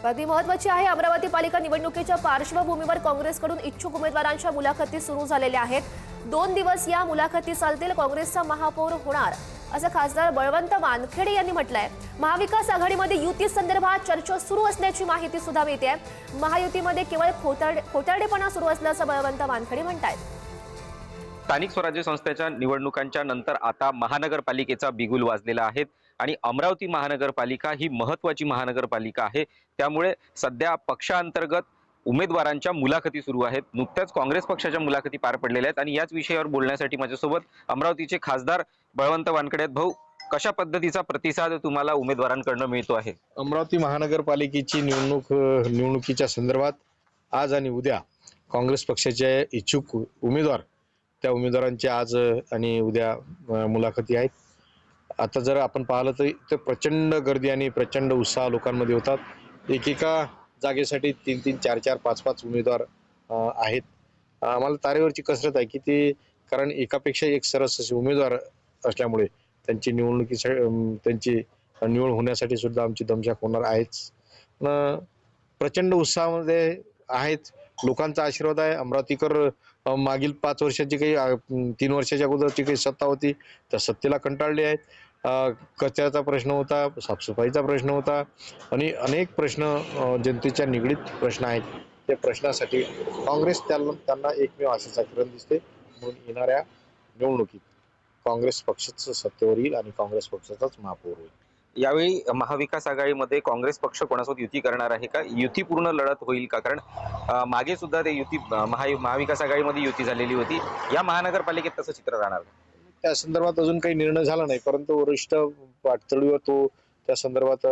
बातमी महत्त्वाची आहे। अमरावती पालिका निवडणुकीच्या पार्श्वभूमीवर काँग्रेसकडून इच्छुक उमेदवारांच्या मुलाखती सुरू झालेल्या आहेत। 2 दिवस या मुलाखती चालतील। काँग्रेसचा महापौर होणार असं खासदार बळवंत वानखेडे यांनी म्हटलंय। महाविकास आघाडीमध्ये युती संदर्भात चर्चा सुरू असल्याची माहिती सुद्धा मिळते। महायुतीमध्ये केवळ खोटारडेपणा सुरू असल्याचं बळवंत वानखेडे म्हणतात। स्थानिक स्वराज्य संस्थेच्या निवडणुकांच्या नंतर आता महानगरपालिकेचा बिगुल वाजलेला आहे आणि अमरावती महानगरपालिका ही महत्त्वाची महानगरपालिका आहे। त्यामुळे सध्या पक्षांतर्गत उमेदवारांच्या मुलाखती सुरू आहेत। नुकत्याच काँग्रेस पक्षाच्या मुलाखती पार पडलेल्या आहेत आणि याच विषयावर बोलण्यासाठी माझ्यासोबत अमरावतीचे खासदार बळवंत वानखेडे आहेत। भाऊ, कशा पद्धतीचा प्रतिसाद तुम्हाला उमेदवारांकडून मिळतो आहे? अमरावती महानगरपालिकेची निवडणुकीच्या संदर्भात आज आणि उद्या काँग्रेस पक्षाचे इच्छुक उमेदवार त्या उमेदवारांचे आज आणि उद्या मुलाखती आहेत। आता जर आपण पाहिलं तर इथे प्रचंड गर्दी आणि प्रचंड उत्साह लोकांमध्ये होतात। एकेका जागेसाठी 3-3, 4-4, 5-5 उमेदवार आहेत। आम्हाला तारेवरची कसरत आहे की ते, कारण एकापेक्षा एक सरस असे उमेदवार असल्यामुळे त्यांची निवड होण्यासाठी सुद्धा आमची दमछाक होणार आहेच। प्रचंड उत्साहामध्ये आहेत। लोकांचा आशीर्वाद आहे। अमरावतीकर मागील 5 वर्षाची काही 3 वर्षाच्या अगोदरची काही सत्ता होती त्या सत्तेला कंटाळले आहेत। कचऱ्याचा प्रश्न होता, साफसफाईचा प्रश्न होता आणि अनेक प्रश्न जनतेच्या निगडीत प्रश्न आहेत। त्या प्रश्नासाठी काँग्रेस त्यांना एकमेव आशेचा किरण दिसते। म्हणून येणाऱ्या निवडणुकीत काँग्रेस पक्षच सत्तेवर येईल आणि काँग्रेस पक्षाचाच महापौर होईल। यावेळी महाविकास आघाडीमध्ये काँग्रेस पक्ष कोणासोबत युती करणार आहे का? युतीपूर्ण लढत होईल का? कारण मागे सुद्धा ते युती महाविकास आघाडीमध्ये युती झालेली होती। या महानगरपालिकेत तसं चित्र राहणार? त्या संदर्भात अजून काही निर्णय झाला नाही, परंतु वरिष्ठ पातळीवर तो त्या संदर्भात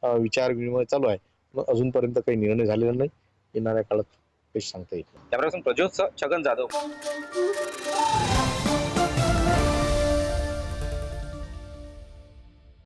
विचार विनिमय चालू आहे। मग अजूनपर्यंत काही निर्णय झालेला नाही। येणाऱ्या काळात काही सांगता येईल। त्यापासून प्रज्योत छगन जाधव।